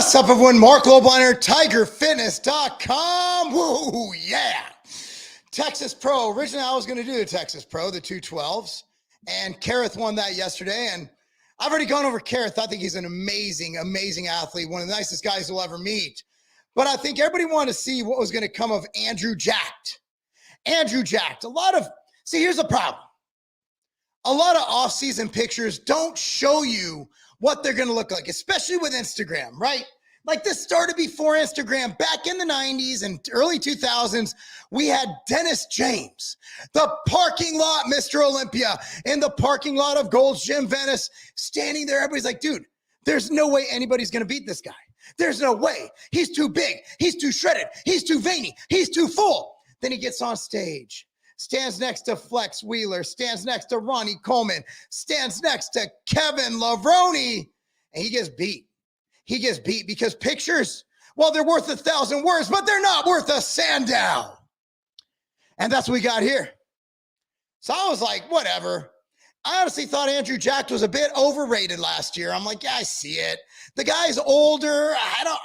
What's up, everyone? Mark Lobliner, TigerFitness.com. Woo, yeah. Texas Pro. Originally, I was going to do the Texas Pro, the 212s. And Kareth won that yesterday. And I've already gone over Kareth. I think he's an amazing, amazing athlete. One of the nicest guys you'll ever meet. But I think everybody wanted to see what was going to come of Andrew Jacked. Andrew Jacked. Here's the problem. A lot of off-season pictures don't show you what they're going to look like, especially with Instagram, right? Like this started before Instagram. Back in the 90s and early 2000s, we had Dennis James, the parking lot Mr. Olympia, in the parking lot of Gold's Gym Venice, standing there. Everybody's like, dude, there's no way anybody's going to beat this guy. There's no way. He's too big. He's too shredded. He's too veiny. He's too full. Then he gets on stage. Stands next to Flex Wheeler, stands next to Ronnie Coleman, stands next to Kevin Lavroni, and he gets beat. He gets beat because pictures, well, they're worth 1,000 words, but they're not worth a Sandow. And that's what we got here. So I was like, whatever. I honestly thought Andrew Jacked was a bit overrated last year. I'm like, yeah, I see it. The guy's older. I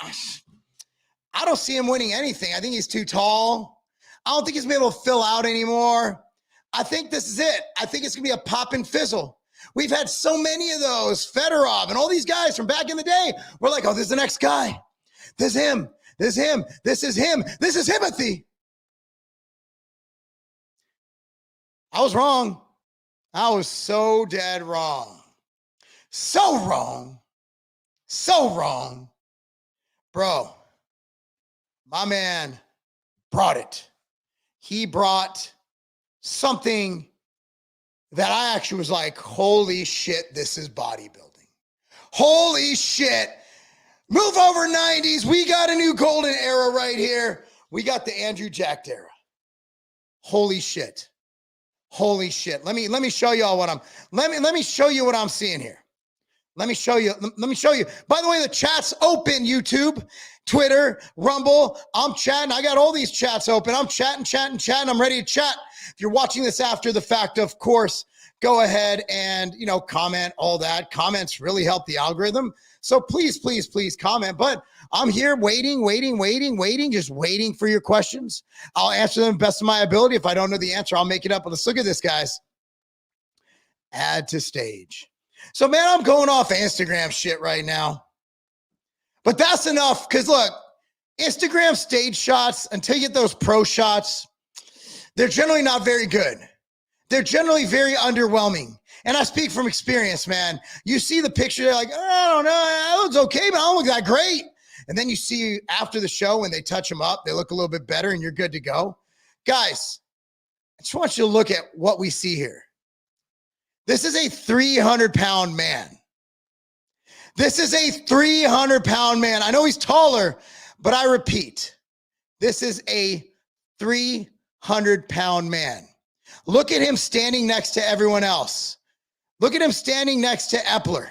don't see him winning anything. I think he's too tall. I don't think he's going to be able to fill out anymore. I think this is it. I think it's going to be a pop and fizzle. We've had so many of those. Fedorov and all these guys from back in the day. We're like, oh, this is the next guy. This is him. This is him. This is him. This is Timothy. I was wrong. I was so dead wrong. So wrong. So wrong. Bro, my man brought it. He brought something that I actually was like, holy shit, this is bodybuilding. Holy shit. Move over 90s. We got a new golden era right here. We got the Andrew Jacked era. Holy shit. Holy shit. Let me show you all let me show you what I'm seeing here. Let me show you. By the way, the chat's open, YouTube, Twitter, Rumble. I'm chatting. I got all these chats open. I'm chatting. I'm ready to chat. If you're watching this after the fact, of course, go ahead and, comment, all that. Comments really help the algorithm. So please comment. But I'm here waiting, just waiting for your questions. I'll answer them best of my ability. If I don't know the answer, I'll make it up. Let's look at this, guys. Add to stage. So, man, I'm going off Instagram shit right now. But that's enough because, look, Instagram stage shots, until you get those pro shots, they're generally not very good. They're generally very underwhelming. And I speak from experience, man. You see the picture, they're like, I don't know, that looks okay, but I don't look that great. And then you see after the show when they touch them up, they look a little bit better and you're good to go. Guys, I just want you to look at what we see here. This is a 300-pound man. This is a 300-pound man. I know he's taller, but I repeat, this is a 300-pound man. Look at him standing next to everyone else. Look at him standing next to Epler.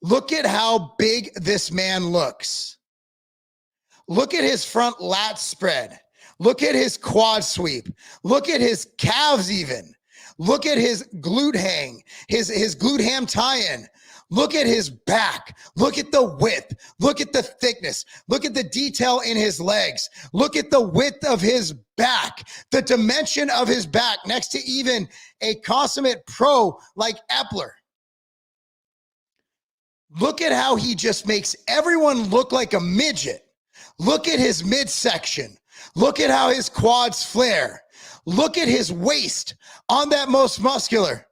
Look at how big this man looks. Look at his front lat spread. Look at his quad sweep. Look at his calves even. Look at his glute hang, his glute ham tie-in. Look at his back. Look at the width. Look at the thickness. Look at the detail in his legs. Look at the width of his back, the dimension of his back next to even a consummate pro like Epler. Look at how he just makes everyone look like a midget. Look at his midsection. Look at how his quads flare. Look at his waist on that most muscular.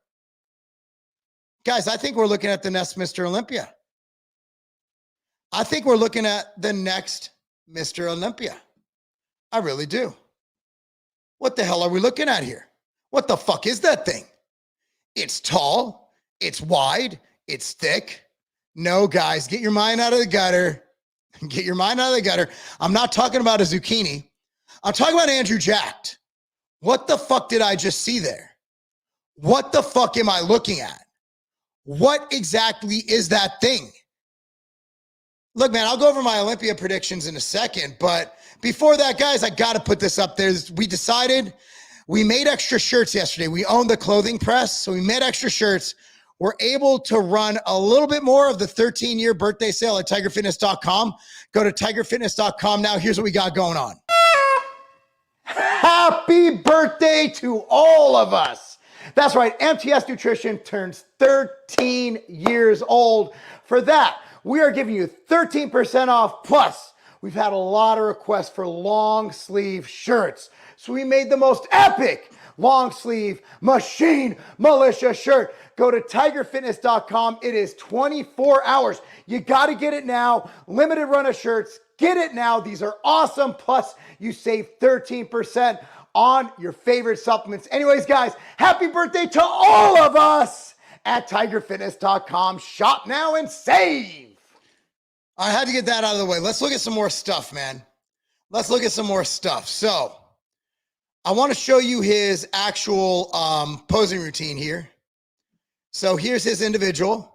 Guys, I think we're looking at the next Mr. Olympia. I think we're looking at the next Mr. Olympia. I really do. What the hell are we looking at here? What the fuck is that thing? It's tall. It's wide. It's thick. No, guys, get your mind out of the gutter. Get your mind out of the gutter. I'm not talking about a zucchini. I'm talking about Andrew Jacked. What the fuck did I just see there? What the fuck am I looking at? What exactly is that thing? Look, man, I'll go over my Olympia predictions in a second, but before that, guys, I got to put this up there. We made extra shirts yesterday. We own the clothing press, so we made extra shirts. we're able to run a little bit more of the 13-year birthday sale at tigerfitness.com. Go to tigerfitness.com now. Here's what we got going on. Happy birthday to all of us. That's right. MTS Nutrition turns 13 years old. For that, we are giving you 13% off. Plus, we've had a lot of requests for long sleeve shirts. So we made the most epic long sleeve machine militia shirt. Go to tigerfitness.com. It is 24 hours. You got to get it now. Limited run of shirts. Get it now. These are awesome. Plus, you save 13% on your favorite supplements. Anyways, guys, happy birthday to all of us at tigerfitness.com. Shop now and save. I had to get that out of the way. Let's look at some more stuff, man. Let's look at some more stuff. So I want to show you his actual posing routine here. So here's his individual.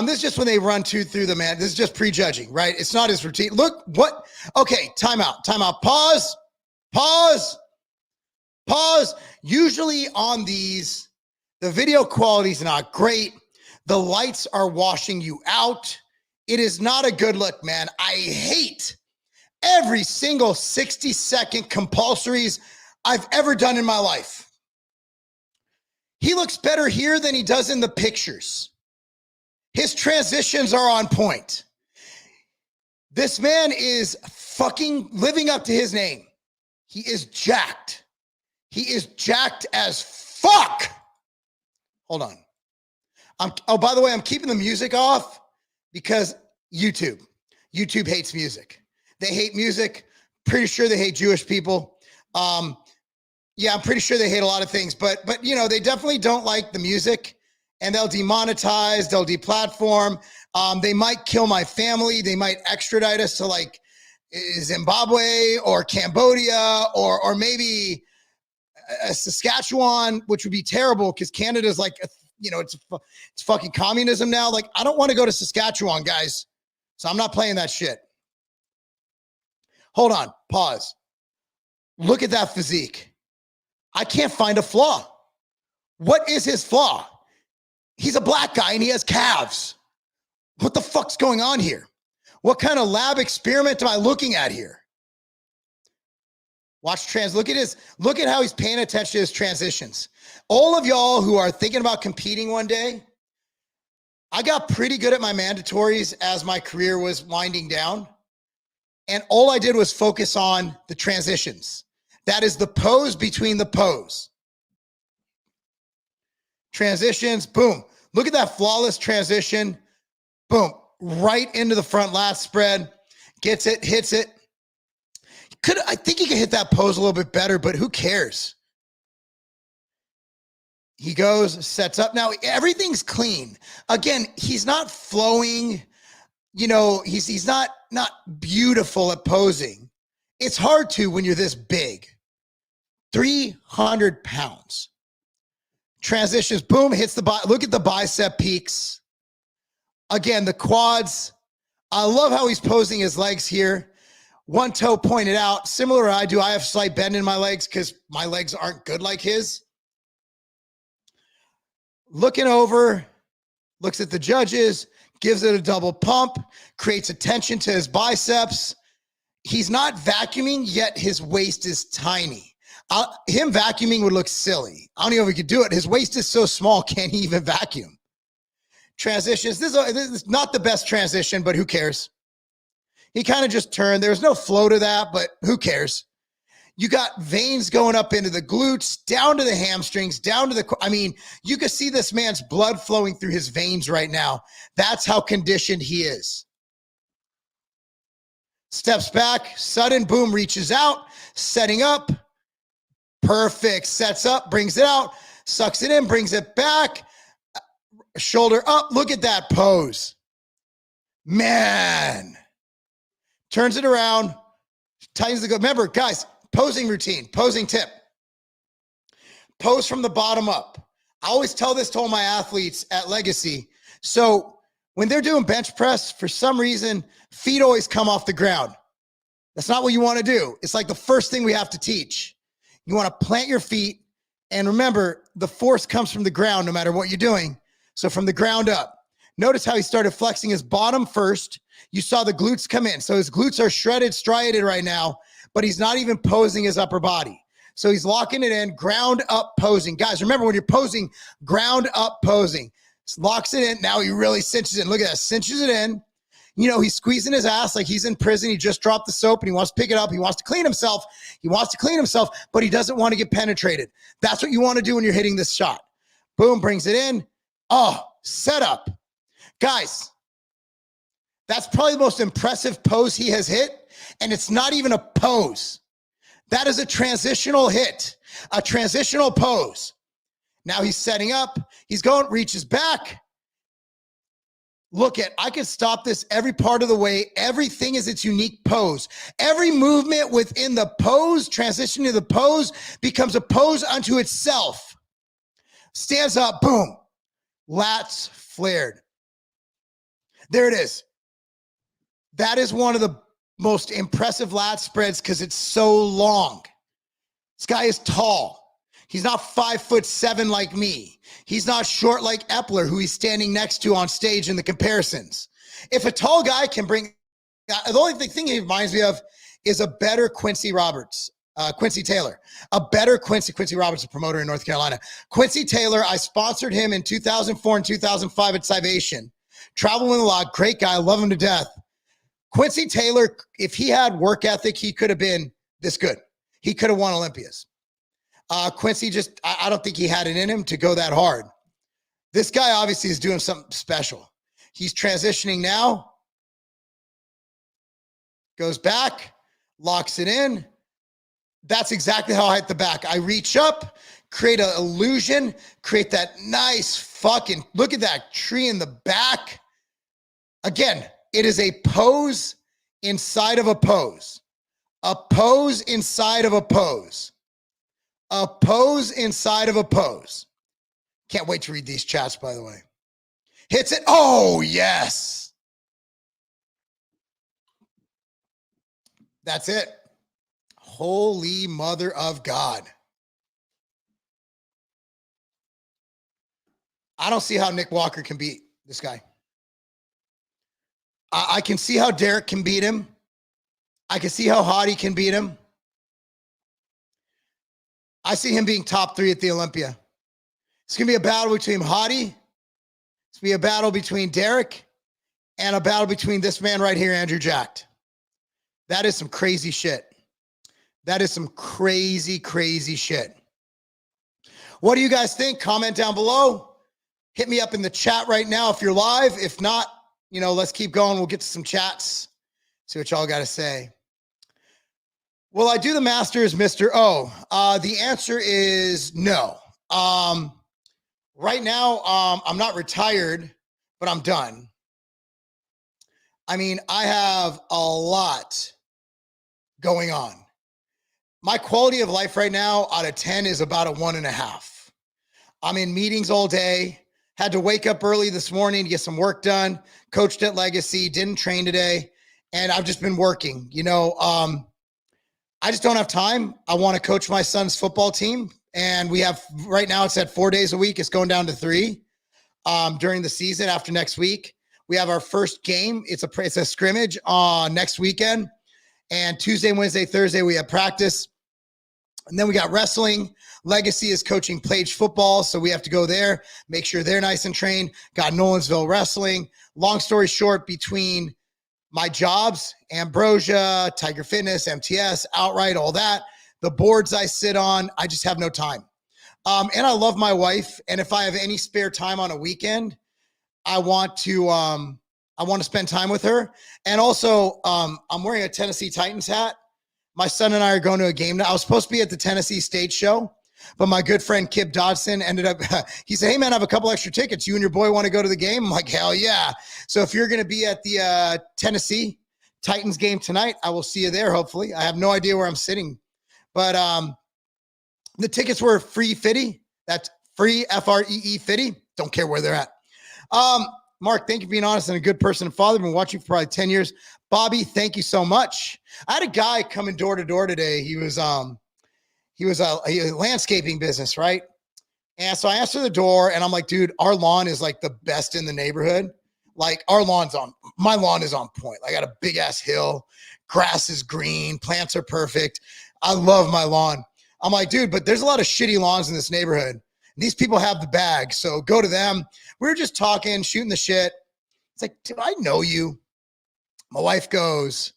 This is just when they run through the man. This is just prejudging, right? It's not his routine. Look, what? Okay, time out. Pause. Usually on these, the video quality is not great. The lights are washing you out. It is not a good look, man. I hate every single 60-second compulsories I've ever done in my life. He looks better here than he does in the pictures. His transitions are on point. This man is fucking living up to his name. He is jacked. He is jacked as fuck. Hold on. Oh, by the way, I'm keeping the music off because YouTube hates music. They hate music. Pretty sure they hate Jewish people. Yeah, I'm pretty sure they hate a lot of things, but you know, they definitely don't like the music, and they'll demonetize, they'll deplatform. They might kill my family. They might extradite us to like Zimbabwe or Cambodia or maybe Saskatchewan, which would be terrible because Canada's like, it's fucking communism now. Like, I don't want to go to Saskatchewan, guys. So I'm not playing that shit. Hold on, pause. Look at that physique. I can't find a flaw. What is his flaw? He's a black guy and he has calves. What the fuck's going on here? What kind of lab experiment am I looking at here? Watch look at how he's paying attention to his transitions. All of y'all who are thinking about competing one day, I got pretty good at my mandatories as my career was winding down. And all I did was focus on the transitions. That is the pose between the pose. Transitions, boom. Look at that flawless transition. Boom, right into the front lat spread. Gets it, hits it. I think he could hit that pose a little bit better, but who cares? He goes, sets up. Now, everything's clean. Again, he's not flowing. You know, he's not beautiful at posing. It's hard to when you're this big. 300 pounds. Transitions, boom, hits the bicep. Look at the bicep peaks. Again, the quads. I love how he's posing his legs here. One toe pointed out. Similar to I do. I have slight bend in my legs because my legs aren't good like his. Looking over, looks at the judges, gives it a double pump, creates attention to his biceps. He's not vacuuming, yet his waist is tiny. Him vacuuming would look silly. I don't even know if he could do it. His waist is so small, can't he even vacuum? Transitions. This is not the best transition, but who cares? He kind of just turned. There's no flow to that, but who cares? You got veins going up into the glutes, down to the hamstrings, down to the, you can see this man's blood flowing through his veins right now. That's how conditioned he is. Steps back, sudden boom, reaches out, setting up. Perfect. Sets up, brings it out, sucks it in, brings it back. Shoulder up. Look at that pose. Man. Turns it around, tightens the go. Remember, guys, posing routine, posing tip. Pose from the bottom up. I always tell this to all my athletes at Legacy. So when they're doing bench press, for some reason, feet always come off the ground. That's not what you want to do. It's like the first thing we have to teach. You want to plant your feet. And remember, the force comes from the ground no matter what you're doing. So from the ground up, notice how he started flexing his bottom first. You saw the glutes come in. So his glutes are shredded, striated right now, but he's not even posing his upper body. So he's locking it in, ground up posing. Guys, remember when you're posing, ground up posing. Locks it in. Now he really cinches it. Look at that, cinches it in. You know, he's squeezing his ass like he's in prison. He just dropped the soap and he wants to pick it up. He wants to clean himself. But he doesn't want to get penetrated. That's what you want to do when you're hitting this shot. Boom, brings it in. Oh, set up. Guys, that's probably the most impressive pose he has hit. And it's not even a pose. That is a transitional hit, a transitional pose. Now he's setting up. He's going, reaches back. Look at, I can stop this every part of the way. Everything is its unique pose. Every movement within the pose, transition to the pose, becomes a pose unto itself. Stands up, boom. Lats flared. There it is. That is one of the most impressive lat spreads because it's so long. This guy is tall. He's not 5'7" like me. He's not short like Epler, who he's standing next to on stage in the comparisons. If a tall guy can bring, the only thing he reminds me of is a better Quincy Taylor, a better Quincy Roberts, a promoter in North Carolina. Quincy Taylor, I sponsored him in 2004 and 2005 at Civation. Traveled with a lot, great guy, love him to death. Quincy Taylor, if he had work ethic, he could have been this good. He could have won Olympias. Quincy just, I don't think he had it in him to go that hard. This guy obviously is doing something special. He's transitioning now. Goes back, locks it in. That's exactly how I hit the back. I reach up, create an illusion, create that nice fucking, look at that tree in the back. Again, it is a pose inside of a pose. A pose inside of a pose. A pose inside of a pose. Can't wait to read these chats, by the way. Hits it. Oh, yes. That's it. Holy mother of God. I don't see how Nick Walker can beat this guy. I can see how Derek can beat him. I can see how Hottie can beat him. I see him being top 3 at the Olympia. It's going to be a battle between Hottie. It's going to be a battle between Derek and a battle between this man right here, Andrew Jacked. That is some crazy shit. That is some crazy, crazy shit. What do you guys think? Comment down below. Hit me up in the chat right now if you're live. If not, you know, let's keep going. We'll get to some chats. See what y'all got to say. Will I do the Masters, Mr. O? The answer is no. Right now, I'm not retired, but I'm done. I mean, I have a lot going on. My quality of life right now out of 10 is about a 1.5. I'm in meetings all day. Had to wake up early this morning to get some work done. Coached at Legacy, didn't train today. And I've just been working, you know, I just don't have time. I want to coach my son's football team. And we have, right now it's at 4 days a week. It's going down to 3 during the season after next week. We have our first game. It's a scrimmage on next weekend. And Tuesday, Wednesday, Thursday, we have practice. And then we got wrestling. Legacy is coaching Plage football. So we have to go there, make sure they're nice and trained. Got Nolansville wrestling. Long story short, between my jobs, Ambrosia, Tiger Fitness, MTS, Outright, all that, the boards I sit on, I just have no time. And I love my wife. And if I have any spare time on a weekend, I want to spend time with her. And also, I'm wearing a Tennessee Titans hat. My son and I are going to a game now. I was supposed to be at the Tennessee State show, but my good friend Kip Dodson ended up, he said, hey man, I have a couple extra tickets. You and your boy want to go to the game? I'm like, hell yeah. So if you're going to be at the Tennessee Titans game tonight, I will see you there, hopefully. I have no idea where I'm sitting, but the tickets were free fitty. That's free, F-R-E-E fitty. Don't care where they're at. Mark, thank you for being honest and a good person and father. Been watching for probably 10 years. Bobby, thank you so much. I had a guy coming door to door today. He was a landscaping business, right? And so I answer the door and I'm like, dude, our lawn is like the best in the neighborhood. Like my lawn is on point. I got a big ass hill. Grass is green. Plants are perfect. I love my lawn. I'm like, dude, but there's a lot of shitty lawns in this neighborhood. These people have the bag. So go to them. We were just talking, shooting the shit. It's like, do I know you? My wife goes,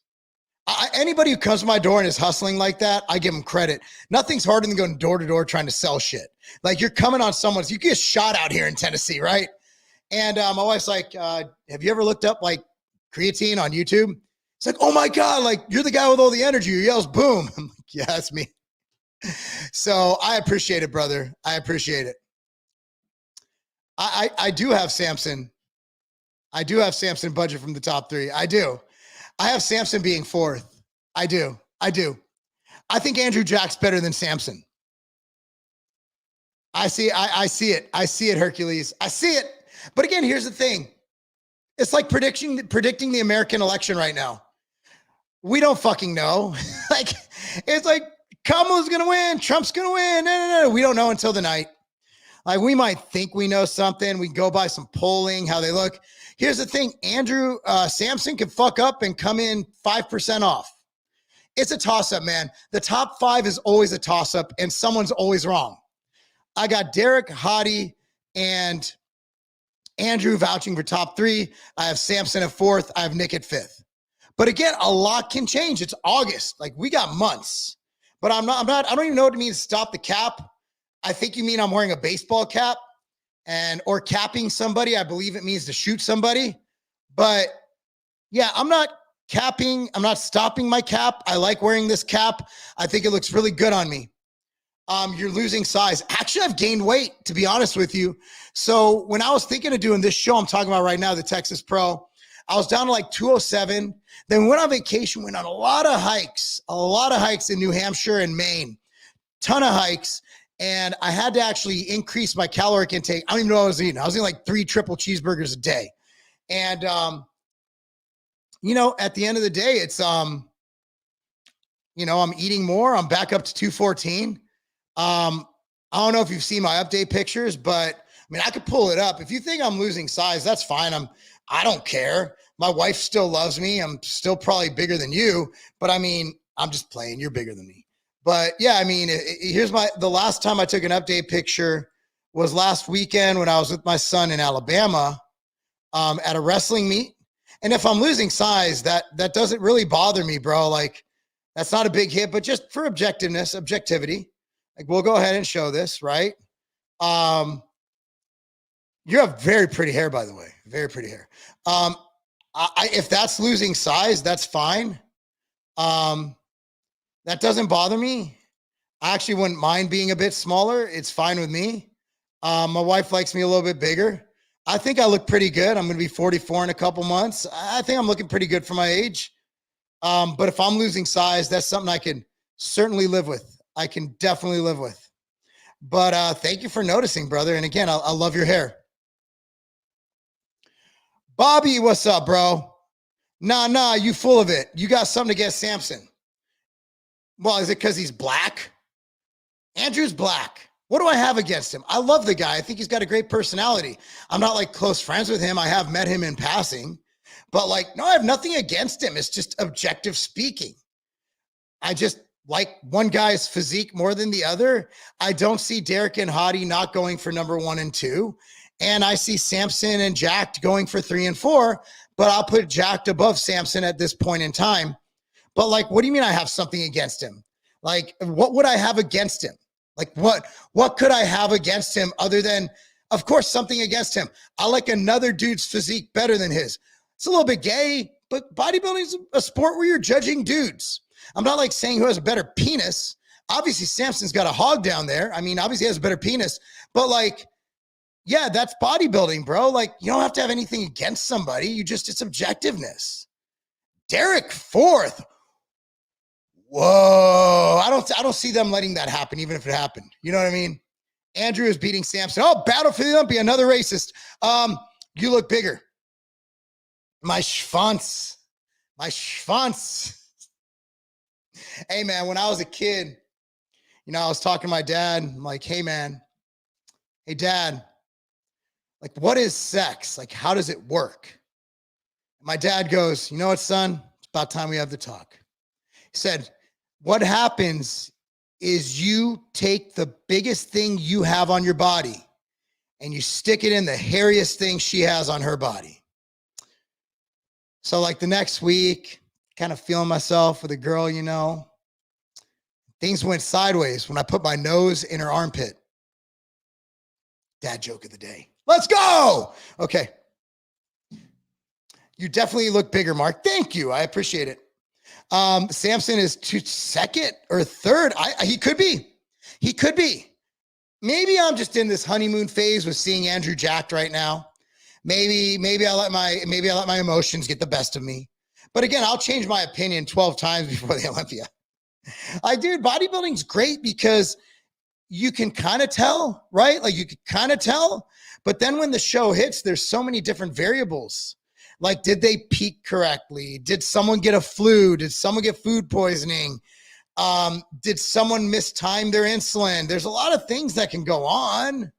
anybody who comes to my door and is hustling like that, I give them credit. Nothing's harder than going door to door trying to sell shit. Like you're coming on someone's, you get shot out here in Tennessee, right? And my wife's like, have you ever looked up like creatine on YouTube? It's like, oh my God, like you're the guy with all the energy who yells boom. I'm like, yeah, that's me. So I appreciate it, brother. I appreciate it. I do have Samson. I do have Samson budget from the top three. I do. I have Samson being fourth. I do. I think Andrew Jack's better than Samson. I see it. I see it, Hercules. I see it. But again, here's the thing. It's like predicting the American election right now. We don't fucking know. Like, it's like Kamala's going to win. Trump's going to win. No. We don't know until the night. Like we might think we know something. We go by some polling, how they look. Here's the thing. Andrew Samson could fuck up and come in 5% off. It's a toss-up, man. The top 5 is always a toss-up and someone's always wrong. I got Derek, Hottie, and Andrew vouching for top 3. I have Samson at 4th. I have Nick at 5th. But again, a lot can change. It's August. Like we got months. But I don't even know what it means to stop the cap. I think you mean I'm wearing a baseball cap or capping somebody. I believe it means to shoot somebody. But yeah, I'm not capping. I'm not stopping my cap. I like wearing this cap. I think it looks really good on me. You're losing size. Actually, I've gained weight, to be honest with you. So when I was thinking of doing this show I'm talking about right now, the Texas Pro, I was down to like 207. Then went on vacation, went on a lot of hikes in New Hampshire and Maine, ton of hikes. And I had to actually increase my caloric intake. I don't even know what I was eating. I was eating like 3 triple cheeseburgers a day. And, at the end of the day, it's, I'm eating more. I'm back up to 214. I don't know if you've seen my update pictures, but I mean, I could pull it up. If you think I'm losing size, that's fine. I don't care. My wife still loves me. I'm still probably bigger than you, but I mean, I'm just playing. You're bigger than me. But yeah, I mean, here's the last time I took an update picture was last weekend when I was with my son in Alabama, at a wrestling meet. And if I'm losing size, that doesn't really bother me, bro. Like that's not a big hit, but just for objectivity, like we'll go ahead and show this, right? You have very pretty hair, by the way, very pretty hair. If that's losing size, that's fine. That doesn't bother me. I actually wouldn't mind being a bit smaller. It's fine with me. My wife likes me a little bit bigger. I think I look pretty good. I'm going to be 44 in a couple months. I think I'm looking pretty good for my age. But if I'm losing size, that's something I can certainly live with. I can definitely live with. But thank you for noticing, brother. And again, I love your hair. Bobby, what's up, bro? Nah, you full of it. You got something against Samson. Well, is it because he's black? Andrew's black. What do I have against him? I love the guy. I think he's got a great personality. I'm not like close friends with him. I have met him in passing, but like, no, I have nothing against him. It's just objective speaking. I just like one guy's physique more than the other. I don't see Derek and Hottie not going for number 1 and 2. And I see Samson and Jack going for 3 and 4, but I'll put Jack above Samson at this point in time. But like, what do you mean I have something against him? Like, what would I have against him? Like, what could I have against him other than, of course, something against him? I like another dude's physique better than his. It's a little bit gay, but bodybuilding is a sport where you're judging dudes. I'm not like saying who has a better penis. Obviously, Samson's got a hog down there. I mean, obviously he has a better penis, but like, yeah, that's bodybuilding, bro. Like, you don't have to have anything against somebody. It's objectiveness. Derek 4th. Whoa. I don't see them letting that happen, even if it happened. You know what I mean? Andrew is beating Samson. Oh, battle for the Olympia, another racist. You look bigger. My schwanz. Hey, man, when I was a kid, I was talking to my dad. I'm like, hey, man, hey, Dad, like, what is sex? Like, how does it work? My dad goes, you know what, son? It's about time we have the talk. He said, what happens is you take the biggest thing you have on your body and you stick it in the hairiest thing she has on her body. So like the next week, kind of feeling myself with a girl, you know, things went sideways when I put my nose in her armpit. Dad joke of the day. Let's go. Okay. You definitely look bigger, Mark. Thank you. I appreciate it. Samson is to second or third. He could be. He could be. Maybe I'm just in this honeymoon phase with seeing Andrew jacked right now. Maybe I let my emotions get the best of me. But again, I'll change my opinion 12 times before the Olympia. Dude, bodybuilding's great because you can kind of tell, right? Like you can kind of tell. But then when the show hits, there's so many different variables. Like, did they peak correctly? Did someone get a flu? Did someone get food poisoning? Did someone mistime their insulin? There's a lot of things that can go on.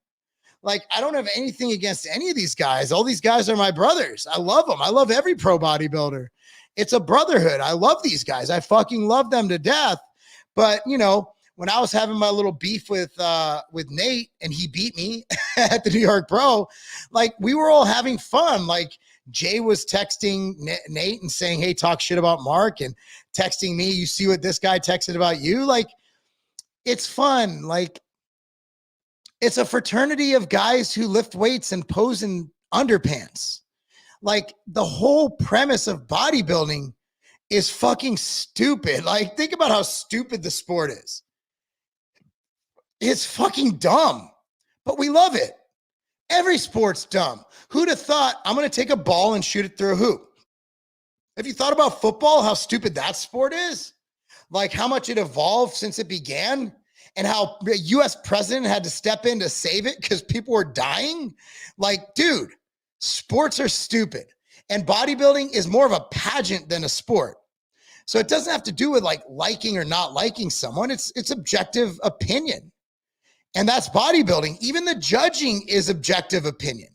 Like, I don't have anything against any of these guys. All these guys are my brothers. I love them. I love every pro bodybuilder. It's a brotherhood. I love these guys. I fucking love them to death. But, you know, when I was having my little beef with Nate and he beat me at the New York Pro, like, we were all having fun. Like, Jay was texting Nate and saying, hey, talk shit about Mark, and texting me, you see what this guy texted about you? Like, it's fun. Like, it's a fraternity of guys who lift weights and pose in underpants. Like, the whole premise of bodybuilding is fucking stupid. Like, think about how stupid the sport is. It's fucking dumb, but we love it. Every sport's dumb. Who'd have thought I'm going to take a ball and shoot it through a hoop? Have you thought about football, how stupid that sport is? Like, how much it evolved since it began and how the US president had to step in to save it because people were dying? Like, dude, sports are stupid. And bodybuilding is more of a pageant than a sport. So it doesn't have to do with like liking or not liking someone. It's objective opinion. And that's bodybuilding. Even the judging is objective opinion.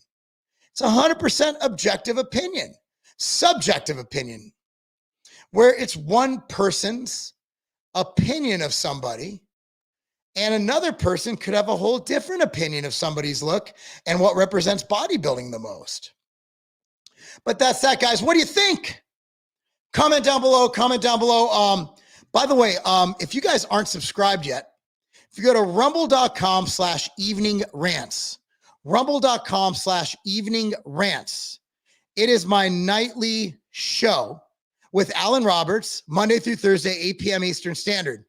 It's 100% objective opinion, subjective opinion, where it's one person's opinion of somebody and another person could have a whole different opinion of somebody's look and what represents bodybuilding the most. But that's that, guys. What do you think? Comment down below. Comment down below. By the way, if you guys aren't subscribed yet, if you go to rumble.com/evening rants, rumble.com/evening rants, it is my nightly show with Alan Roberts, Monday through Thursday, 8 p.m. Eastern Standard.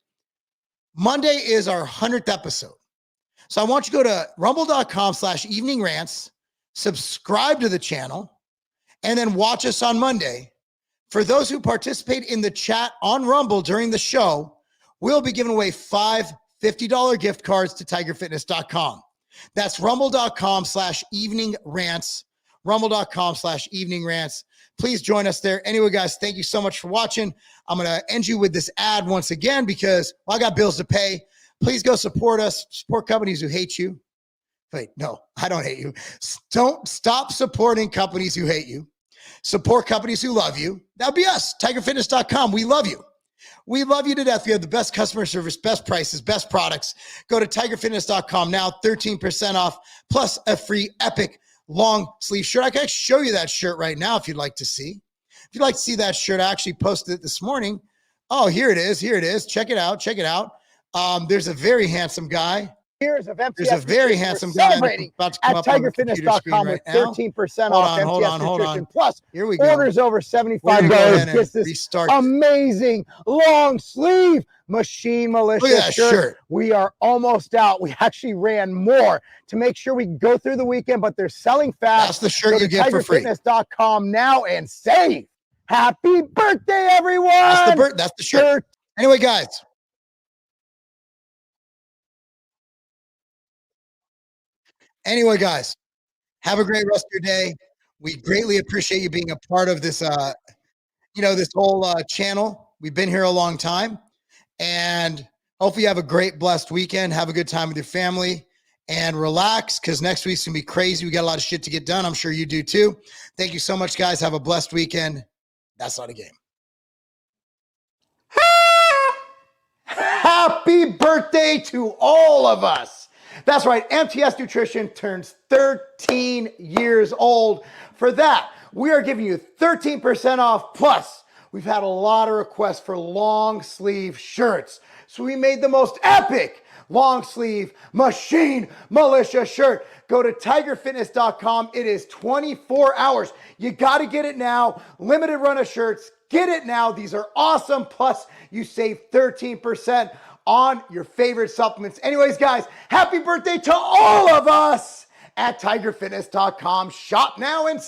Monday is our 100th episode. So I want you to go to rumble.com/evening rants, subscribe to the channel, and then watch us on Monday. For those who participate in the chat on Rumble during the show, we'll be giving away 5 $50 gift cards to tigerfitness.com. That's rumble.com/evening rants, rumble.com/evening rants. Please join us there. Anyway, guys, thank you so much for watching. I'm going to end you with this ad once again because I got bills to pay. Please go support us. Support companies who hate you. Wait, no, I don't hate you. Don't stop supporting companies who hate you. Support companies who love you. That'll be us, tigerfitness.com. We love you. We love you to death. We have the best customer service, best prices, best products. Go to tigerfitness.com now, 13% off, plus a free epic long sleeve shirt. I can actually show you that shirt right now if you'd like to see. If you'd like to see that shirt, I actually posted it this morning. Oh, here it is. Here it is. Check it out. Check it out. There's a very handsome guy. Years of MTS. There's a very handsome guy about to come at up on the computer screen tigerfitness.com right with now. 13% off MTS Nutrition. Plus, here we go. orders over $75 gets this amazing long sleeve Machine Militia shirt. We are almost out. We actually ran more to make sure we go through the weekend, but they're selling fast. That's the shirt you get for free. tigerfitness.com now and save. Happy birthday, everyone. That's the shirt. Anyway, guys. Anyway, guys, have a great rest of your day. We greatly appreciate you being a part of this, this whole channel. We've been here a long time, and hopefully you have a great, blessed weekend. Have a good time with your family, and relax, because next week's going to be crazy. We got a lot of shit to get done. I'm sure you do too. Thank you so much, guys. Have a blessed weekend. That's not a game. Happy birthday to all of us. That's right. MTS Nutrition turns 13 years old. For that, we are giving you 13% off. Plus, we've had a lot of requests for long sleeve shirts. So we made the most epic long sleeve machine militia shirt. Go to tigerfitness.com. It is 24 hours. You got to get it now. Limited run of shirts. Get it now. These are awesome. Plus, you save 13% on your favorite supplements. Anyways, guys, happy birthday to all of us at tigerfitness.com. Shop now and